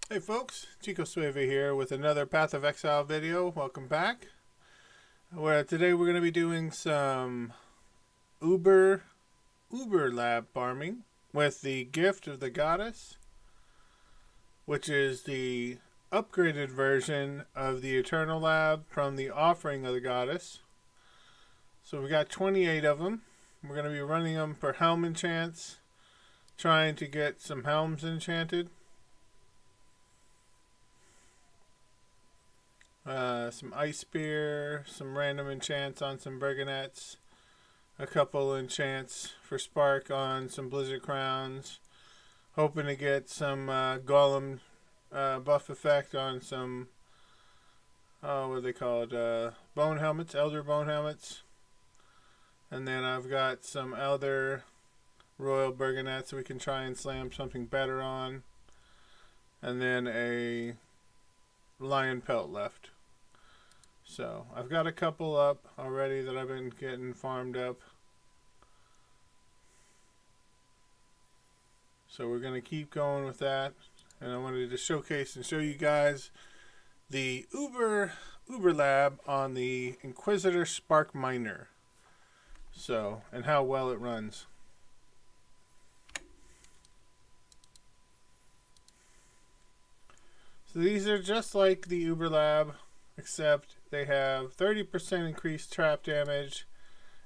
Hey folks, Chico Swavey here with another Path of Exile video. Welcome back. Today we're going to be doing some Uber lab farming with the Gift of the Goddess, which is the upgraded version of the Eternal Lab from the Offering of the Goddess. So we got 28 of them. We're going to be running them for helm enchants, trying to get some helms enchanted. Some ice spear, some random enchants on some briganets, a couple enchants for spark on some blizzard crowns, hoping to get some golem buff effect on some what are they called, bone helmets, elder bone helmets. And then I've got some elder royal briganets we can try and slam something better on, and then a lion pelt left. So I've got a couple up already that I've been getting farmed up. So we're going to keep going with that. And I wanted to showcase and show you guys the Uber lab on the Inquisitor Spark Miner. So, and how well it runs. So these are just like the Uber lab, except they have 30% increased trap damage,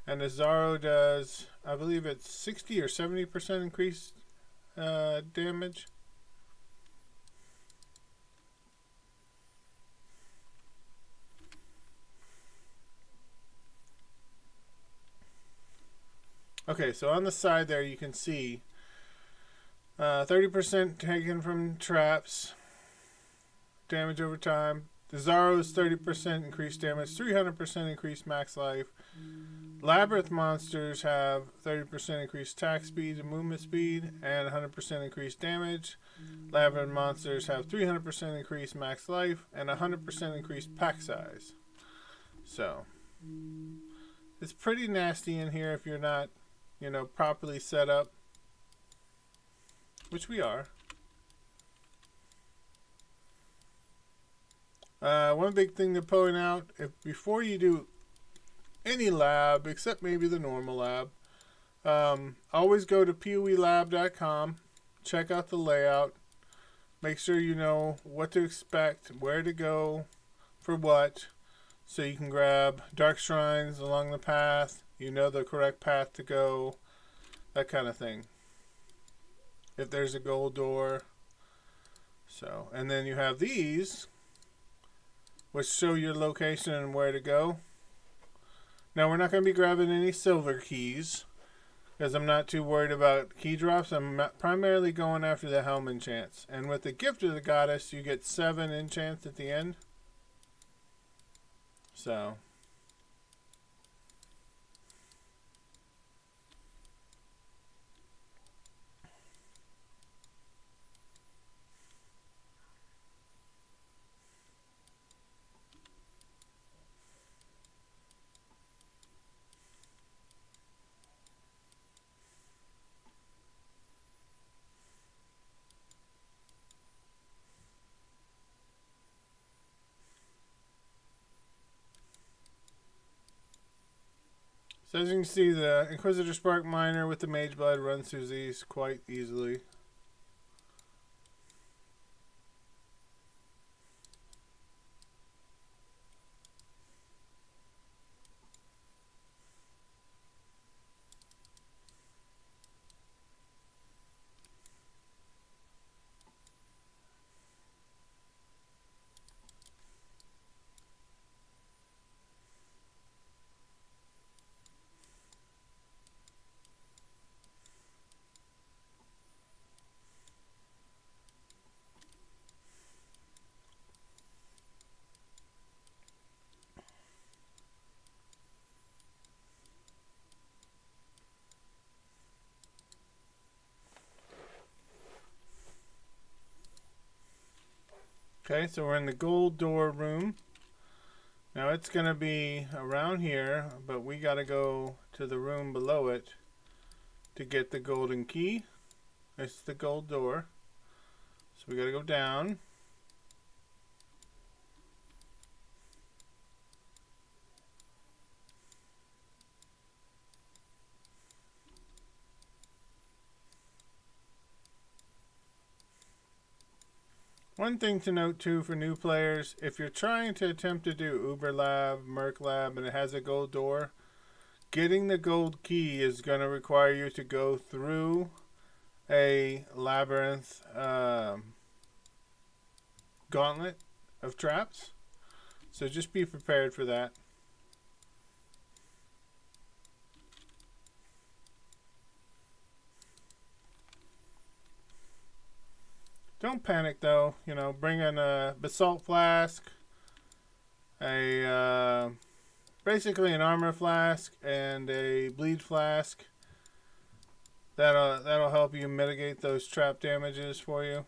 and the Zaro does, I believe it's 60 or 70% increased damage. Okay, so on the side there you can see 30% taken from traps, damage over time. The Zaro's 30% increased damage, 300% increased max life. Labyrinth monsters have 30% increased attack speed and movement speed, and 100% increased damage. Labyrinth monsters have 300% increased max life, and 100% increased pack size. So, it's pretty nasty in here if you're not, properly set up, which we are. One big thing to point out, before you do any lab, except maybe the normal lab, always go to poelab.com, check out the layout, make sure you know what to expect, where to go, for what, so you can grab dark shrines along the path, the correct path to go, that kind of thing. If there's a gold door. So, and then you have these, which show your location and where to go. Now we're not going to be grabbing any silver keys, because I'm not too worried about key drops. I'm primarily going after the helm enchants. And with the Gift of the Goddess, you get 7 enchants at the end. So, as you can see, the Inquisitor Spark Miner with the Mage Blood runs through these quite easily. Okay, so we're in the gold door room. Now it's going to be around here, but we got to go to the room below it to get the golden key. It's the gold door. So we got to go down. One thing to note too for new players, if you're trying to attempt to do Uber Lab, Merc Lab, and it has a gold door, getting the gold key is going to require you to go through a labyrinth gauntlet of traps. So just be prepared for that. Don't panic though, you know, bring in a basalt flask, basically an armor flask and a bleed flask. That'll help you mitigate those trap damages for you.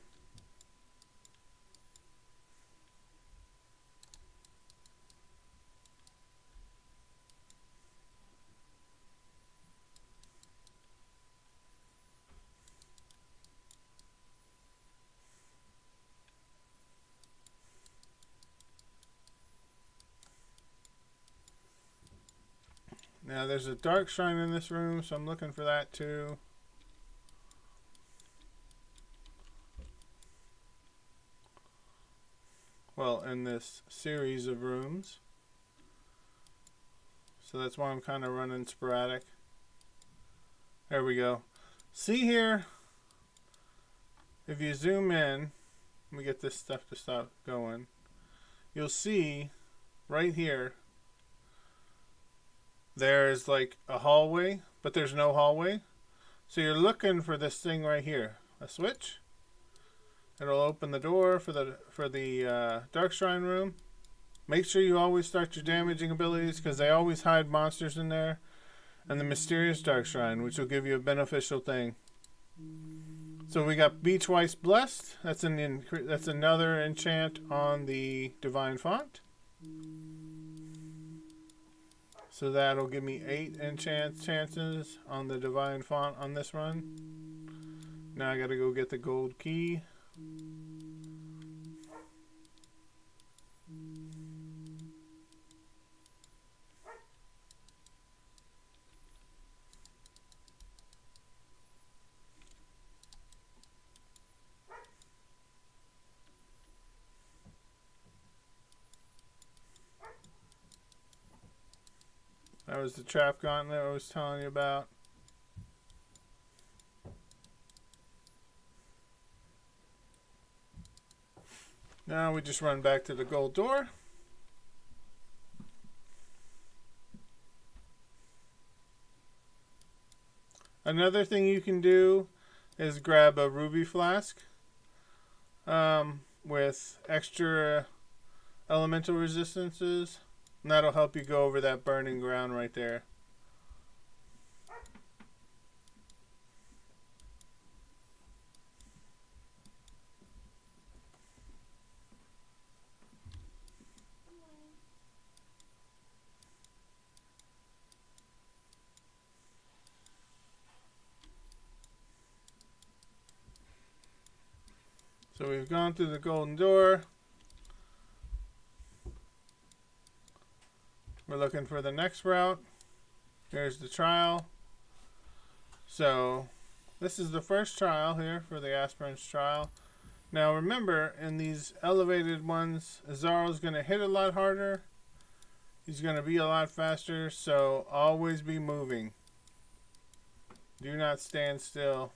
Now there's a dark shrine in this room, so I'm looking for that too. Well, in this series of rooms. So that's why I'm kind of running sporadic. There we go. See here, if you zoom in, let me get this stuff to stop going. You'll see right here, there's like a hallway, but there's no hallway. So you're looking for this thing right here, a switch. It'll open the door for the Dark Shrine room. Make sure you always start your damaging abilities because they always hide monsters in there. And the Mysterious Dark Shrine, which will give you a beneficial thing. So we got Be Twice Blessed. That's another enchant on the Divine Font. So that'll give me 8 chances on the Divine Font on this run. Now I gotta go get the gold key. That was the trap gauntlet I was telling you about. Now we just run back to the gold door. Another thing you can do is grab a ruby flask with extra elemental resistances. And that'll help you go over that burning ground right there. So we've gone through the golden door. We're looking for the next route. Here's the trial. So this is the first trial here for the aspirant's trial. Now remember, in these elevated ones, Azaro's going to hit a lot harder. He's going to be a lot faster, so always be moving. Do not stand still.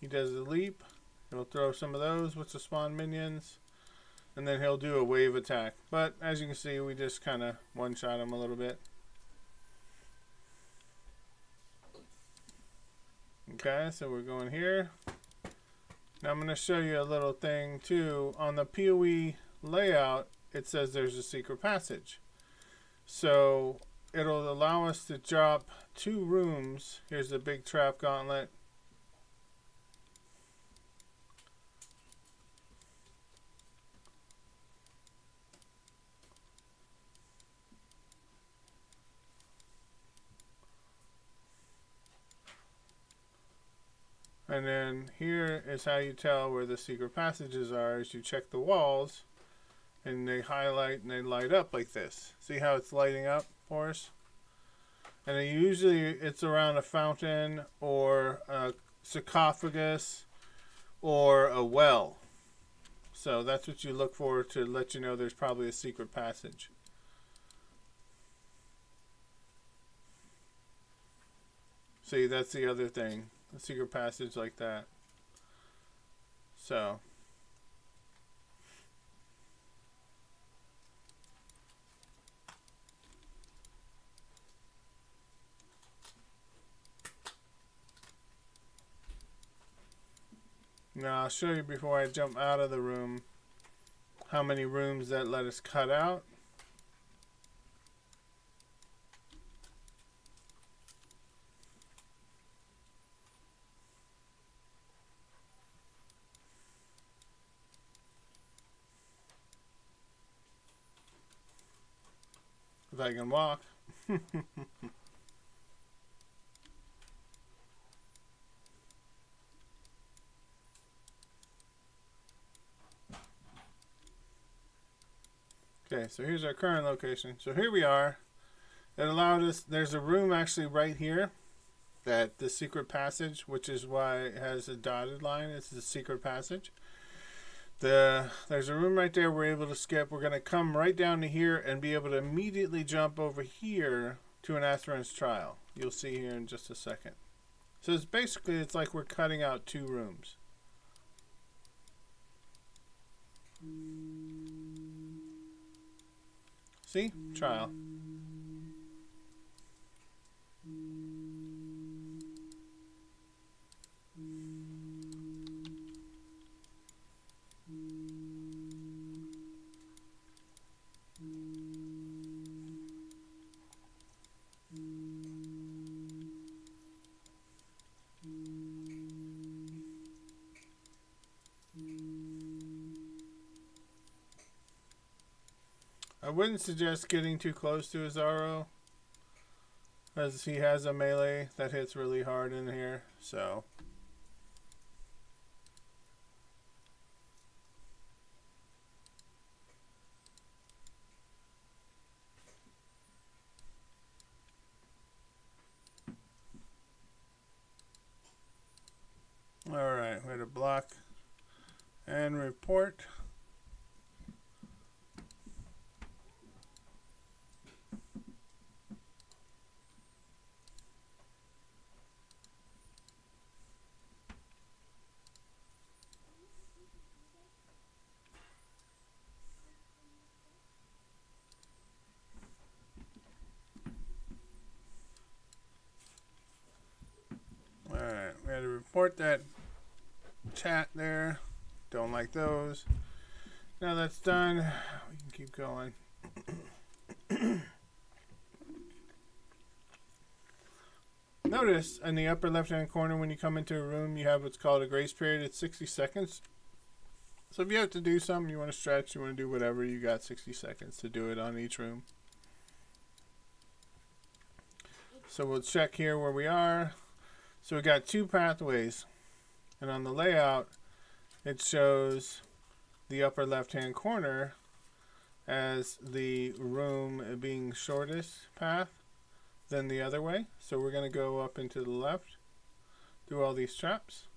He does a leap. He'll throw some of those, which will spawn minions. And then he'll do a wave attack. But as you can see, we just kind of one-shot him a little bit. Okay, so we're going here. Now I'm going to show you a little thing too. On the PoE layout, it says there's a secret passage. So it'll allow us to drop 2 rooms. Here's the big trap gauntlet. And then here is how you tell where the secret passages are, is you check the walls and they highlight and they light up like this. See how it's lighting up for us? And then usually it's around a fountain or a sarcophagus or a well. So that's what you look for to let you know there's probably a secret passage. See, that's the other thing. A secret passage like that. So. Now I'll show you before I jump out of the room how many rooms that let us cut out. If I can walk. Okay, so here's our current location. So here we are. It allowed us, there's a room actually right here, that the secret passage, which is why it has a dotted line, it's the secret passage. There's a room right there we're able to skip. We're going to come right down to here and be able to immediately jump over here to an Atheron's trial. You'll see here in just a second. So it's basically, it's like we're cutting out 2 rooms. See? Trial. I wouldn't suggest getting too close to Azaro, as he has a melee that hits really hard in here, so. Alright, we're to block and report. Alright, we had to report that chat there. Don't like those. Now that's done, we can keep going. Notice in the upper left hand corner when you come into a room, you have what's called a grace period. It's 60 seconds. So if you have to do something, you want to stretch, you want to do whatever, you got 60 seconds to do it on each room. So we'll check here where we are. So we got 2 pathways. And on the layout, it shows the upper left-hand corner as the room being shortest path than the other way. So we're going to go up into the left, do all these traps.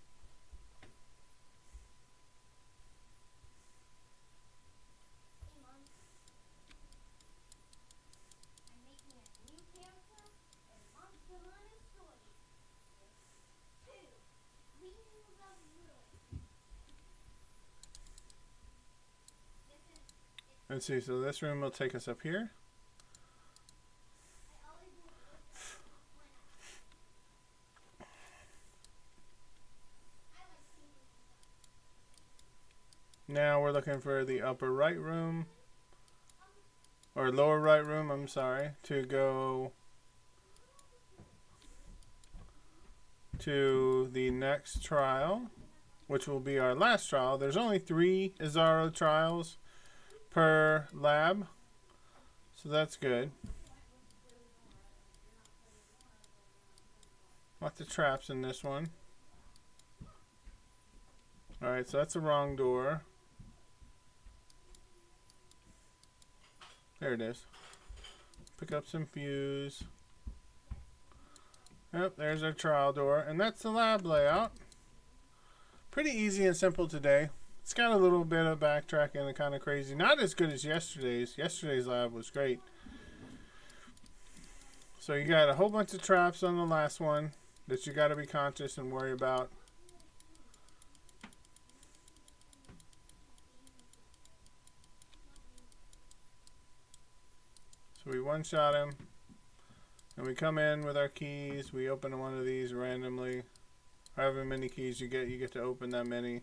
Let's see, so this room will take us up here. Now we're looking for the upper right room, or lower right room, I'm sorry, to go to the next trial, which will be our last trial. There's only 3 Azaro trials per lab, so that's good. Lots of traps in this one. Alright, so that's the wrong door. There it is. Pick up some fuse. Yep, there's our trial door, and that's the lab layout. Pretty easy and simple today. It's got a little bit of backtracking and kind of crazy. Not as good as yesterday's. Yesterday's lab was great. So you got a whole bunch of traps on the last one that you got to be conscious and worry about. So we one-shot him. And we come in with our keys. We open one of these randomly. However many keys you get to open that many.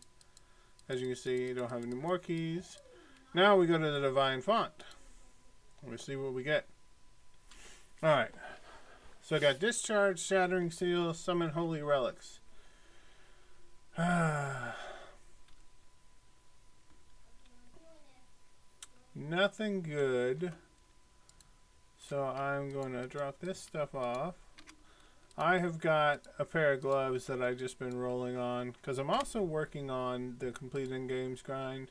As you can see, you don't have any more keys. Now we go to the Divine Font. We see what we get. Alright. So I got Discharge, Shattering Seal, Summon Holy Relics. Nothing good. So I'm going to drop this stuff off. I have got a pair of gloves that I've just been rolling on because I'm also working on the complete in-games grind.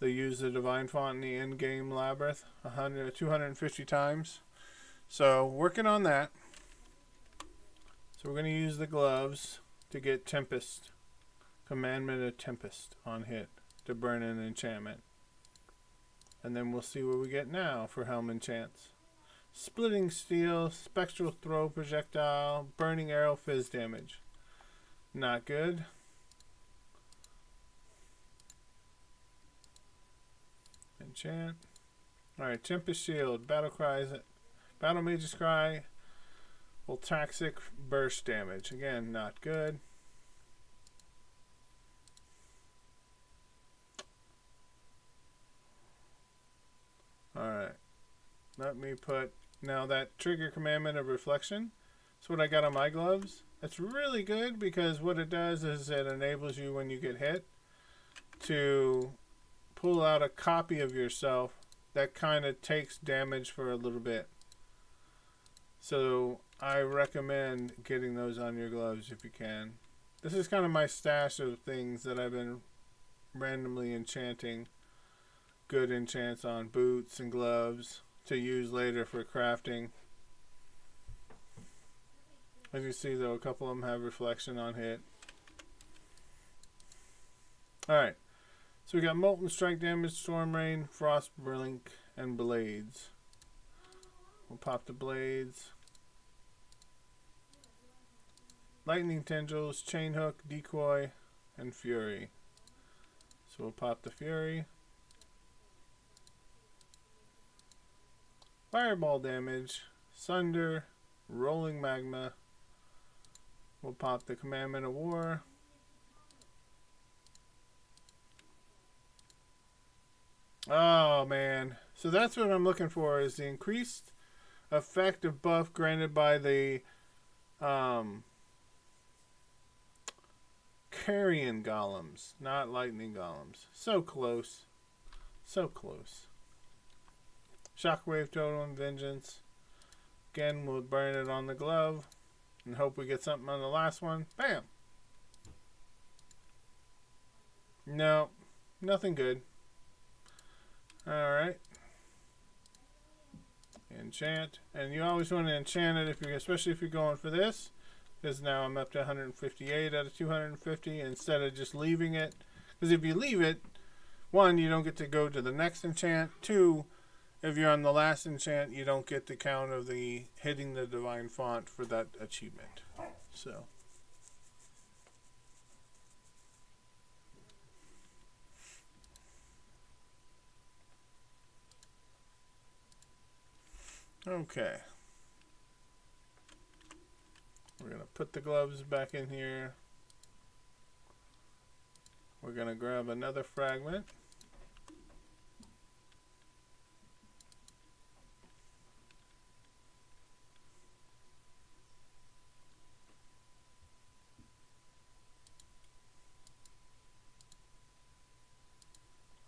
They use the Divine Font in the in-game labyrinth 250 times. So working on that. So we're going to use the gloves to get Tempest, Commandment of Tempest on hit to burn an enchantment. And then we'll see what we get now for Helm enchants. Splitting Steel, Spectral Throw Projectile, Burning Arrow, Fizz damage. Not good. Enchant. Alright, Tempest Shield, Battle Cries, Battle Mage's Cry, Voltaxic Burst damage. Again, not good. Alright. Let me put... Now that Trigger Commandment of Reflection, that's what I got on my gloves. It's really good because what it does is it enables you when you get hit to pull out a copy of yourself that kind of takes damage for a little bit. So I recommend getting those on your gloves if you can. This is kind of my stash of things that I've been randomly enchanting. Good enchants on boots and gloves to use later for crafting. As you see though, a couple of them have reflection on hit. Alright, so we got Molten Strike damage, Storm Rain, Frost Blink, and Blades. We'll pop the Blades. Lightning Tendrils, Chain Hook, Decoy, and Fury. So we'll pop the Fury. Fireball damage, Sunder, Rolling Magma. We'll pop the Commandment of War. Oh man, so that's what I'm looking for, is the increased effect of buff granted by the Carrion Golems, not Lightning Golems. So close. So close. Shockwave Totem, Vengeance. Again, we'll burn it on the glove and hope we get something on the last one. Bam! No, nothing good. Alright. Enchant. And you always want to enchant it, if you're, especially if you're going for this. Because now I'm up to 158 out of 250 instead of just leaving it. Because if you leave it, one, you don't get to go to the next enchant. Two, if you're on the last enchant, you don't get the count of the hitting the Divine Font for that achievement. So. Okay. We're going to put the gloves back in here. We're going to grab another fragment.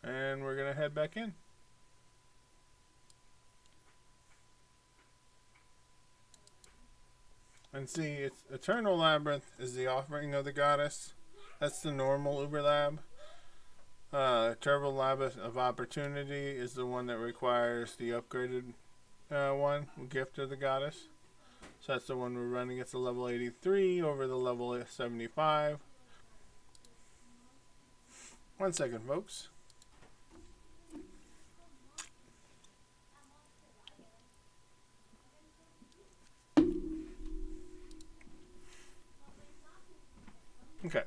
And we're going to head back in. And see, it's Eternal Labyrinth is the offering of the goddess. That's the normal Uber Lab. Turbo Labyrinth of Opportunity is the one that requires the upgraded one, Gift of the Goddess. So that's the one we're running. It's a level 83 over the level 75. 1 second, folks. Okay.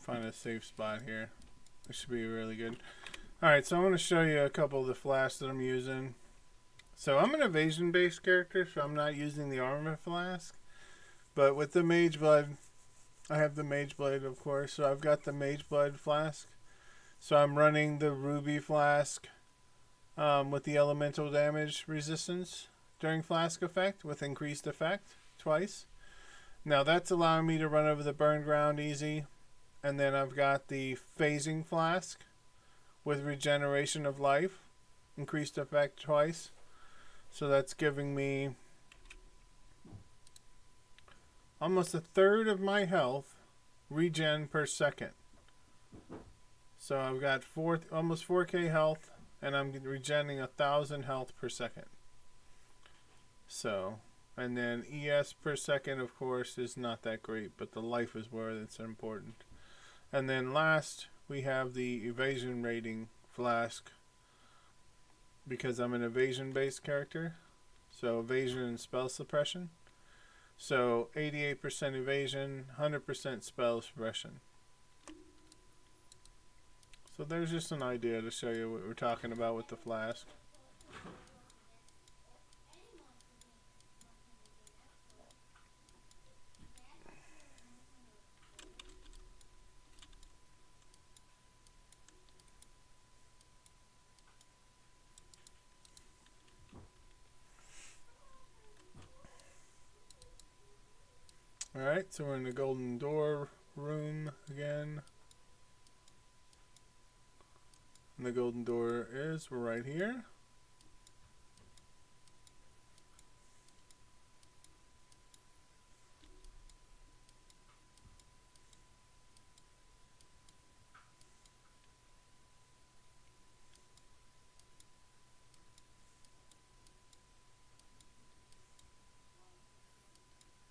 Find a safe spot here. This should be really good. Alright, so I want to show you a couple of the flasks that I'm using. So I'm an evasion based character, so I'm not using the armor flask. But with the mage blood, I have the mage blade, of course. So I've got the mage blood flask. So I'm running the ruby flask with the elemental damage resistance during flask effect with increased effect twice. Now that's allowing me to run over the burn ground easy. And then I've got the phasing flask with regeneration of life, increased effect twice. So that's giving me almost a third of my health regen per second. So I've got almost 4k health, and I'm regenerating 1,000 health per second. So, and then ES per second, of course, is not that great, but the life is where it's important. And then last, we have the evasion rating flask, because I'm an evasion-based character. So evasion and spell suppression. So 88% evasion, 100% spell suppression. So there's just an idea to show you what we're talking about with the flask. Alright, so we're in the golden door room again. And the golden door is right here.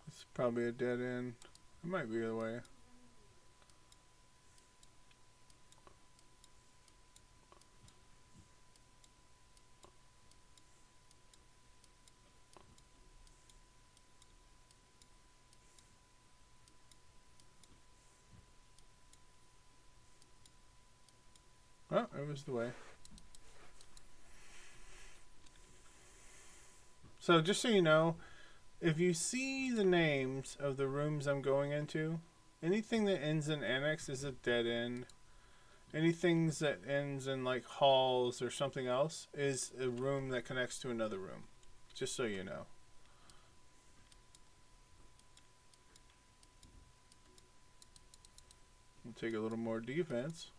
It's probably a dead end. It might be the other way. Oh, it was the way. So just so you know, if you see the names of the rooms I'm going into, anything that ends in annex is a dead end. Anything that ends in like halls or something else is a room that connects to another room. Just so you know. We'll take a little more defense.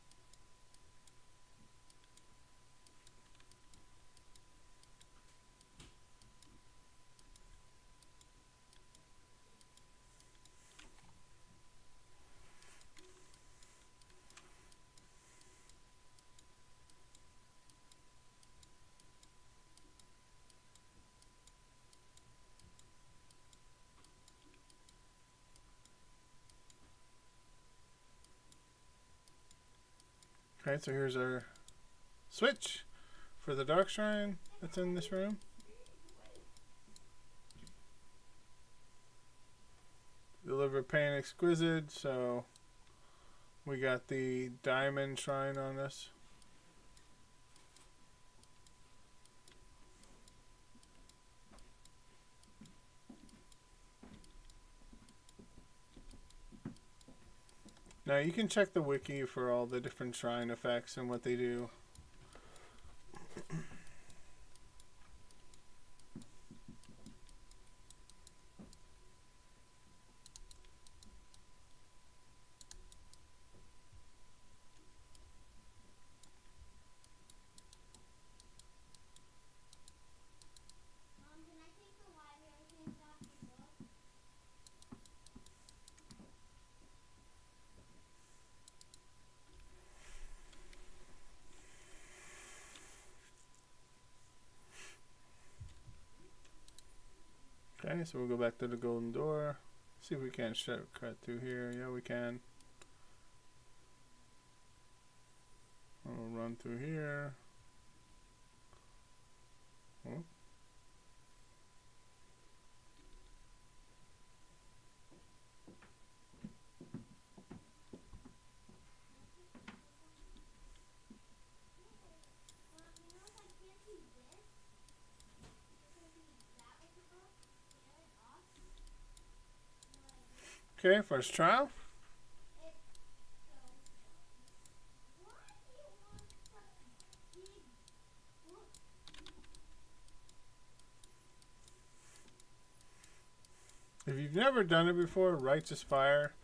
Okay, so here's our switch for the dark shrine that's in this room. Deliver pain exquisite, so we got the diamond shrine on this. Now you can check the wiki for all the different shrine effects and what they do. Okay, so we'll go back to the golden door. See if we can shortcut through here. Yeah, we can. We'll run through here. Oh. Okay, first trial. If you've never done it before, Righteous Fire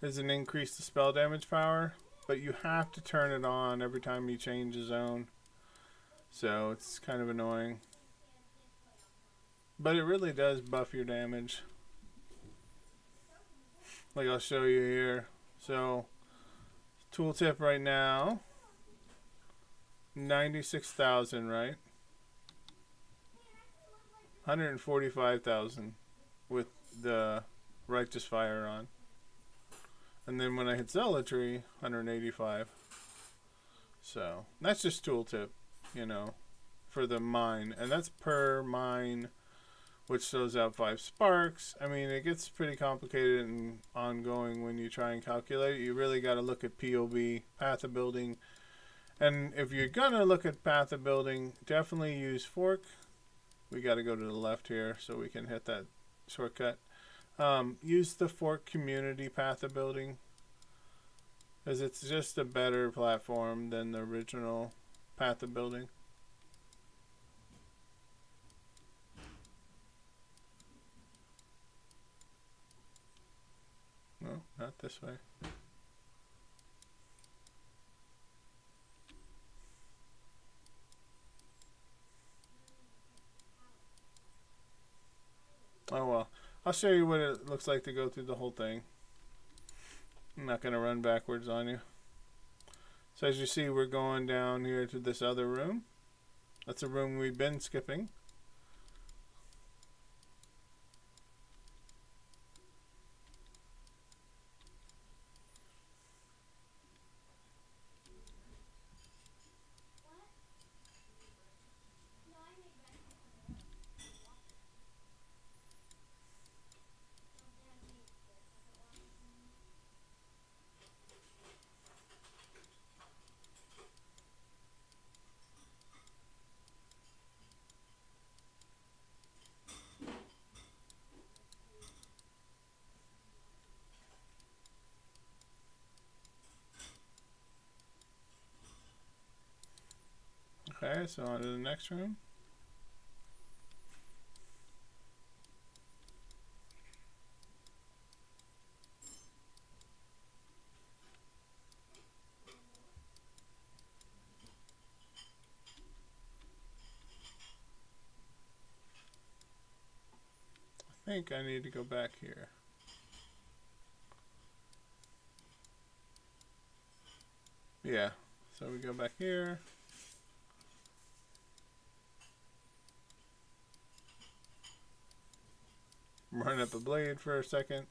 is an increase to spell damage power, but you have to turn it on every time you change a zone. So it's kind of annoying. But it really does buff your damage. Like I'll show you here. So, tooltip right now, 96,000, right? 145,000 with the Righteous Fire on. And then when I hit Zealotry, 185. So, that's just tooltip, you know, for the mine. And that's per mine, which throws out 5 sparks. I mean, it gets pretty complicated and ongoing when you try and calculate. You really got to look at POB, path of building. And if you're going to look at path of building, definitely use fork. We got to go to the left here so we can hit that shortcut. Use the fork community path of building, because it's just a better platform than the original path of building. No, not this way. Oh well, I'll show you what it looks like to go through the whole thing. I'm not going to run backwards on you. So as you see, we're going down here to this other room. That's a room we've been skipping. Okay, so on to the next room. I think I need to go back here. Yeah, so we go back here. Run up a blade for a second.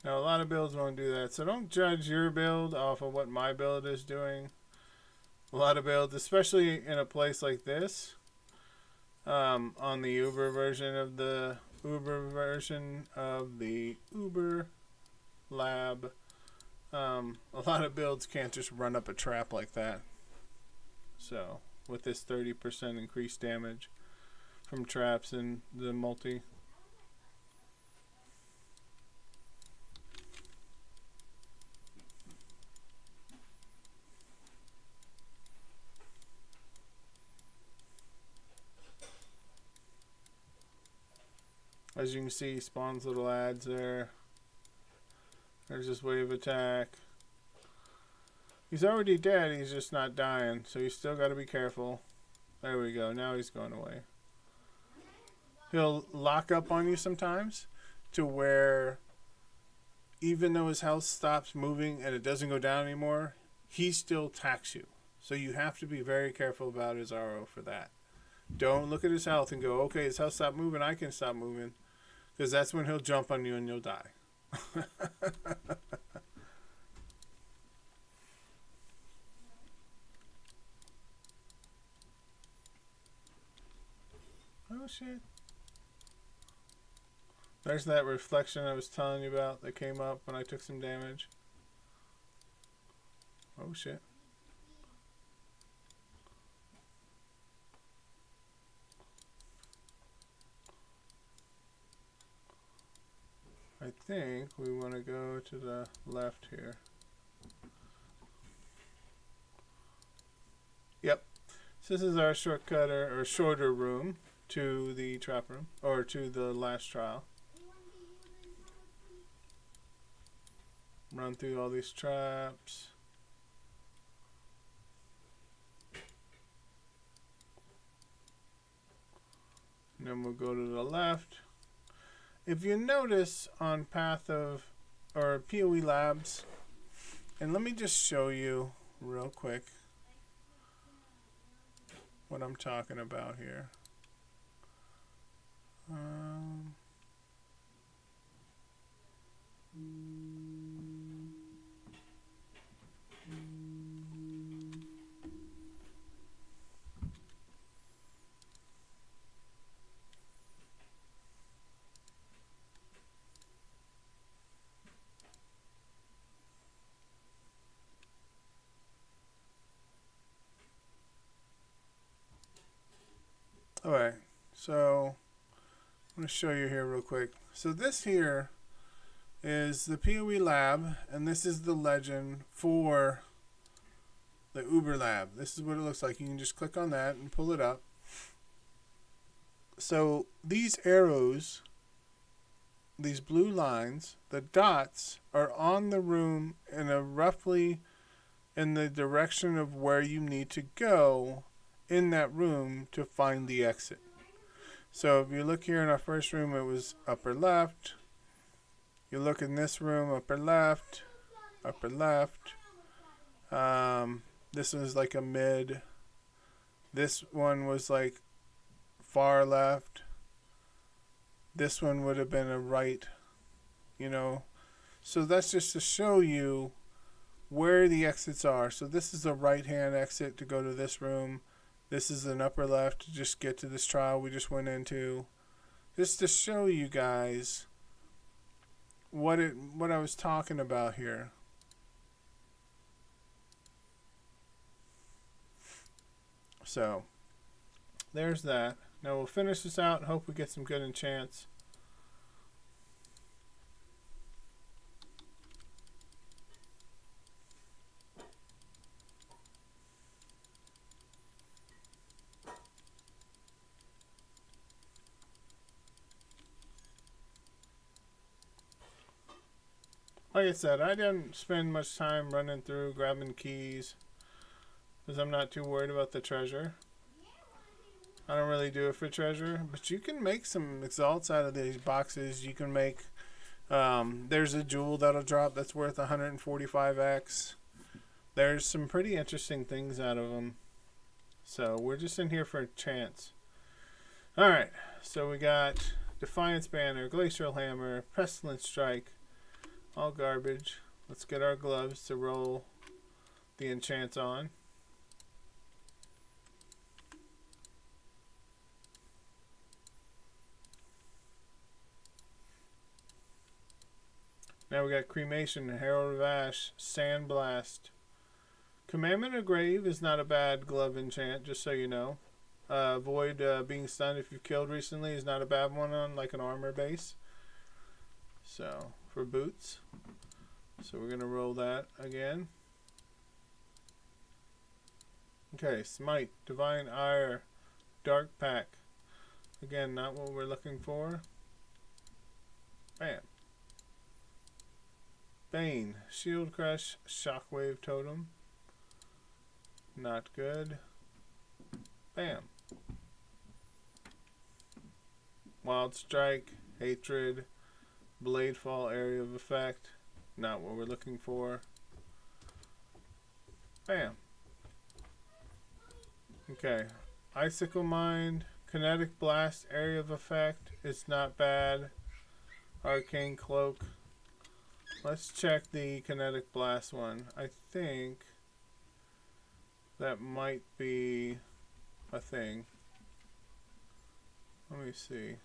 Now, a lot of builds won't do that, so don't judge your build off of what my build is doing. A lot of builds, especially in a place like this, on the Uber version of the Uber Lab, a lot of builds can't just run up a trap like that. So, with this 30% increased damage from traps in the multi. As you can see, he spawns little ads there. There's this wave attack. He's already dead, he's just not dying, so you still got to be careful. There we go, now he's going away. He'll lock up on you sometimes to where even though his health stops moving and it doesn't go down anymore, he still attacks you. So you have to be very careful about his RO for that. Don't look at his health and go, okay, his health stopped moving, I can stop moving. Because that's when he'll jump on you and you'll die. Oh shit. There's that reflection I was telling you about that came up when I took some damage. Oh shit. I think we want to go to the left here. Yep. So this is our shortcut or shorter room to the trap room, or to the last trial. Run through all these traps. And then we'll go to the left. If you notice on Path of, or PoE Labs, and let me just show you real quick what I'm talking about here. Alright, so I'm going to show you here real quick. So this here is the PoE Lab, and this is the legend for the Uber Lab. This is what it looks like. You can just click on that and pull it up. So these arrows, these blue lines, the dots are on the room in a roughly in the direction of where you need to go in that room to find the exit. So if you look here in our first room, it was upper left. You look in this room, upper left, upper left. This was like a mid. This one was like far left. This one would have been a right, you know. So that's just to show you where the exits are. So this is a right hand exit to go to this room. This is an upper left to just get to this trial we just went into. Just to show you guys what I was talking about here. So there's that. Now we'll finish this out and hope we get some good enchants. Like I said, I didn't spend much time running through grabbing keys because I'm not too worried about the treasure. I don't really do it for treasure, but you can make some exalts out of these boxes. You can make, there's a jewel that'll drop that's worth 145x. There's some pretty interesting things out of them. So we're just in here for a chance. Alright, so we got Defiance Banner, Glacial Hammer, Pestilence Strike, all garbage. Let's get our gloves to roll the enchants on. Now we got Cremation, Herald of Ash, Sandblast. Commandment of Grave is not a bad glove enchant, just so you know. Avoid being stunned if you've killed recently is not a bad one on like an armor base. So, for boots. So we're going to roll that again. Okay, Smite, Divine Ire, Dark Pack. Again, not what we're looking for. Bam. Bane, Shield Crush, Shockwave Totem. Not good. Bam. Wild Strike, Hatred, Bladefall, Area of Effect. Not what we're looking for. Bam. Okay. Icicle Mind, Kinetic Blast, Area of Effect. It's not bad. Arcane Cloak. Let's check the Kinetic Blast one. I think that might be a thing. Let me see.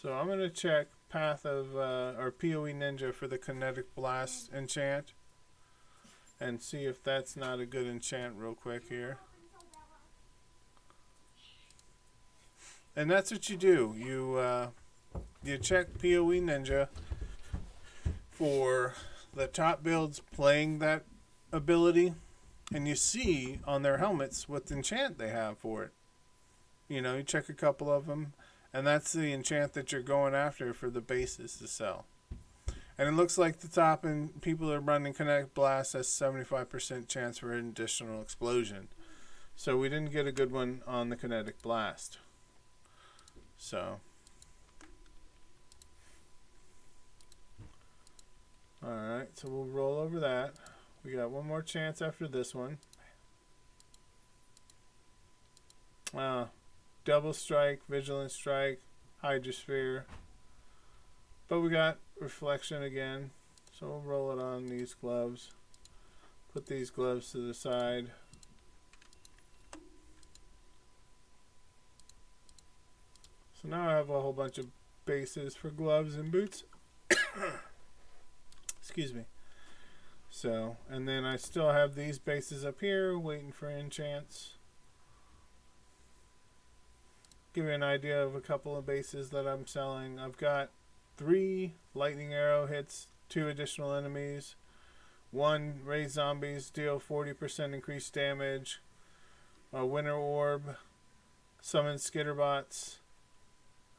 So I'm going to check Path of, or PoE Ninja for the Kinetic Blast enchant. And see if that's not a good enchant real quick here. And that's what you do. You check PoE Ninja for the top builds playing that ability, and you see on their helmets what enchant they have for it. You know, you check a couple of them, and that's the enchant that you're going after for the bases to sell. And it looks like the top and people are running Kinetic Blast has 75% chance for an additional explosion. So we didn't get a good one on the Kinetic Blast. So alright, so we'll roll over that. We got one more chance after this one. Double Strike, Vigilant Strike, Hydrosphere. But we got Reflection again. So we'll roll it on these gloves. Put these gloves to the side. So now I have a whole bunch of bases for gloves and boots. Excuse me. So, and then I still have these bases up here waiting for enchants. Give you an idea of a couple of bases that I'm selling. I've got 3 lightning arrow hits, 2 additional enemies. 1 raise zombies, deal 40% increased damage. A winter orb, summon skitterbots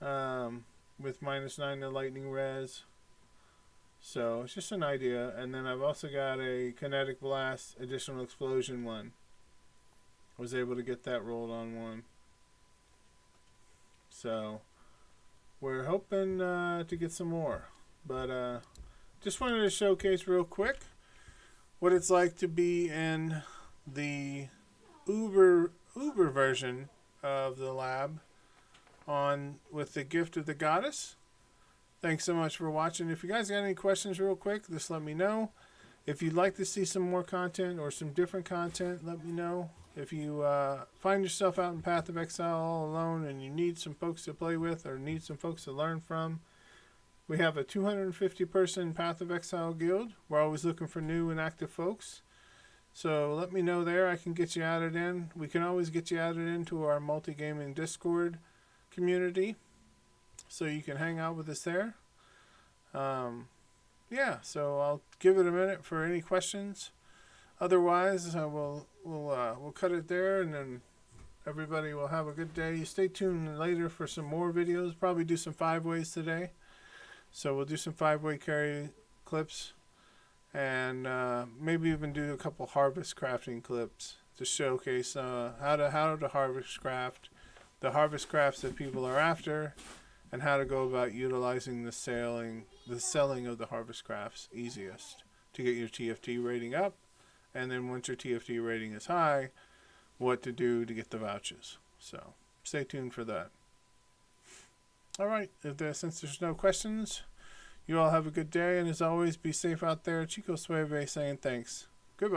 with -9 to lightning res. So it's just an idea. And then I've also got a Kinetic Blast additional explosion one. I was able to get that rolled on one. So we're hoping to get some more. But just wanted to showcase real quick what it's like to be in the Uber version of the lab on with the Gift of the Goddess. Thanks so much for watching. If you guys got any questions real quick, just let me know. If you'd like to see some more content or some different content, let me know. If you find yourself out in Path of Exile all alone and you need some folks to play with or need some folks to learn from, we have a 250-person Path of Exile guild. We're always looking for new and active folks. So let me know there. I can get you added in. We can always get you added into our multi-gaming Discord community, so you can hang out with us there. Yeah, so I'll give it a minute for any questions. Otherwise, we'll cut it there, and then everybody will have a good day. Stay tuned later for some more videos. Probably do some 5-ways today. So we'll do some 5-way carry clips, and maybe even do a couple harvest crafting clips to showcase how to harvest craft, the harvest crafts that people are after, and how to go about utilizing the selling of the harvest crafts easiest to get your TFT rating up, and then once your TFT rating is high, what to do to get the vouchers. So stay tuned for that. All right. Since there's no questions, you all have a good day. And as always, be safe out there. Chico Swavey saying thanks.